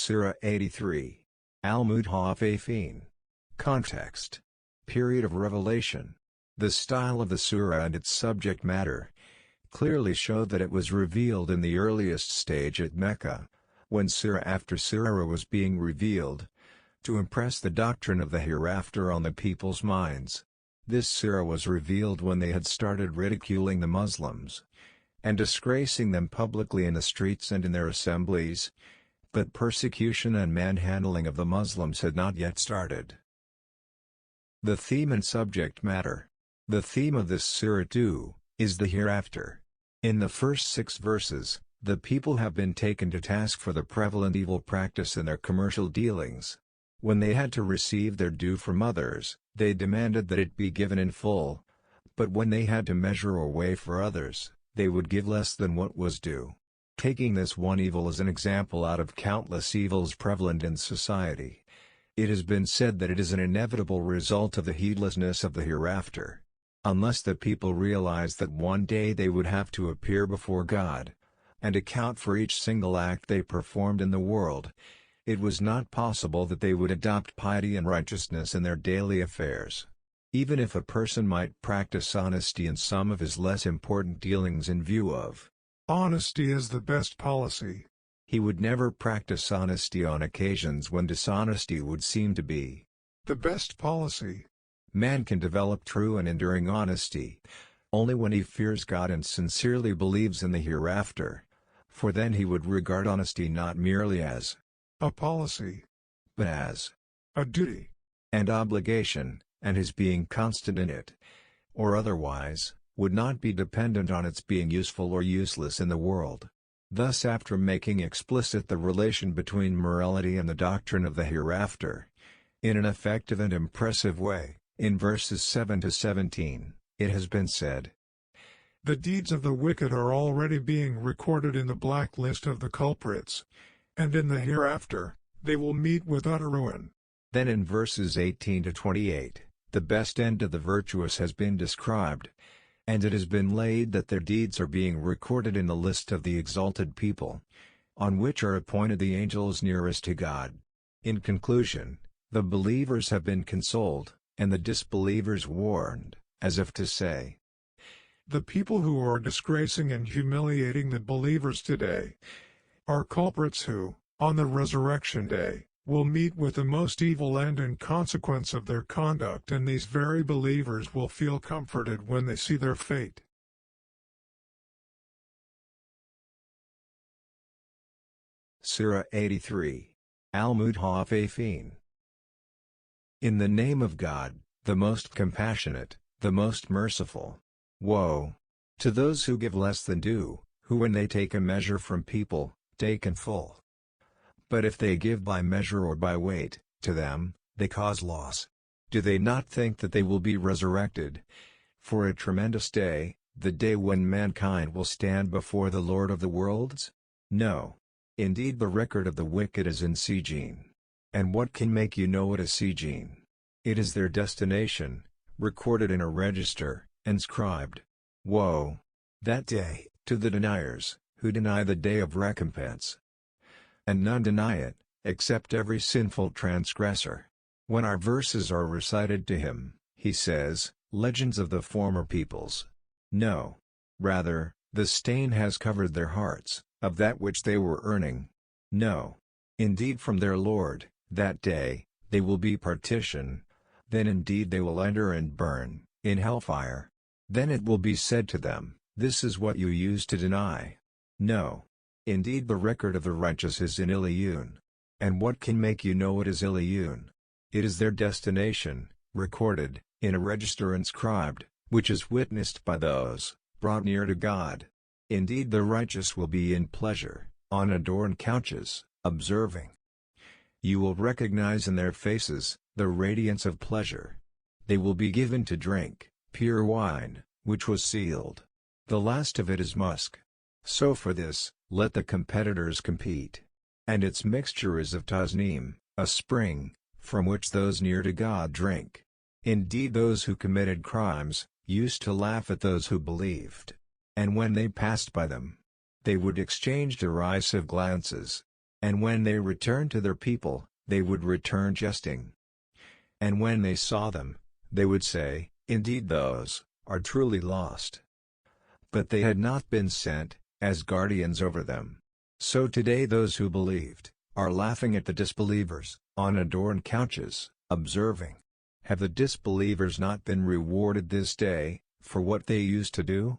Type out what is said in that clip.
Surah 83. Al-Mutaffifeen. Context. Period of revelation. The style of the surah and its subject matter clearly show that it was revealed in the earliest stage at Mecca, when surah after surah was being revealed, to impress the doctrine of the hereafter on the people's minds. This surah was revealed when they had started ridiculing the Muslims and disgracing them publicly in the streets and in their assemblies, but persecution and manhandling of the Muslims had not yet started. The theme and subject matter. The theme of this surah too is the hereafter. In the first 6 verses, the people have been taken to task for the prevalent evil practice in their commercial dealings. When they had to receive their due from others, they demanded that it be given in full, but when they had to measure or weigh for others, they would give less than what was due. Taking this one evil as an example out of countless evils prevalent in society, it has been said that it is an inevitable result of the heedlessness of the hereafter. Unless the people realize that one day they would have to appear before God and account for each single act they performed in the world, it was not possible that they would adopt piety and righteousness in their daily affairs. Even if a person might practice honesty in some of his less important dealings in view of honesty is the best policy, he would never practice honesty on occasions when dishonesty would seem to be the best policy. Man can develop true and enduring honesty only when he fears God and sincerely believes in the hereafter, for then he would regard honesty not merely as a policy, but as a duty and obligation, and his being constant in it, or otherwise, would not be dependent on its being useful or useless in the world. Thus, after making explicit the relation between morality and the doctrine of the hereafter, in an effective and impressive way, in verses 7 to 17, it has been said, "The deeds of the wicked are already being recorded in the black list of the culprits, and in the hereafter, they will meet with utter ruin." Then in verses 18 to 28, the best end of the virtuous has been described, and it has been laid that their deeds are being recorded in the list of the exalted people, on which are appointed the angels nearest to God. In conclusion, the believers have been consoled, and the disbelievers warned, as if to say, the people who are disgracing and humiliating the believers today are culprits who, on the resurrection day, will meet with the most evil end in consequence of their conduct, and these very believers will feel comforted when they see their fate. Surah 83. Al-Mutaffifeen. In the name of God, the most compassionate, the most merciful. Woe to those who give less than due, who when they take a measure from people, take in full. But if they give by measure or by weight, to them, they cause loss. Do they not think that they will be resurrected for a tremendous day, the day when mankind will stand before the Lord of the worlds? No. Indeed, the record of the wicked is in Sijin. And what can make you know it is Sijin? It is their destination, recorded in a register, inscribed. Woe that day to the deniers, who deny the day of recompense. And none deny it, except every sinful transgressor. When our verses are recited to him, he says, legends of the former peoples. No. Rather, the stain has covered their hearts, of that which they were earning. No. Indeed, from their Lord, that day, they will be partition. Then indeed they will enter and burn, in hellfire. Then it will be said to them, this is what you used to deny. No. Indeed, the record of the righteous is in Illiyun. And what can make you know it is Illiyun? It is their destination, recorded, in a register inscribed, which is witnessed by those brought near to God. Indeed, the righteous will be in pleasure, on adorned couches, observing. You will recognize in their faces the radiance of pleasure. They will be given to drink pure wine, which was sealed. The last of it is musk. So for this, let the competitors compete. And its mixture is of tasneem, a spring, from which those near to God drink. Indeed, those who committed crimes used to laugh at those who believed. And when they passed by them, they would exchange derisive glances. And when they returned to their people, they would return jesting. And when they saw them, they would say, "Indeed those are truly lost." But they had not been sent as guardians over them. So today those who believed are laughing at the disbelievers on adorned couches, observing, "Have the disbelievers not been rewarded this day for what they used to do?"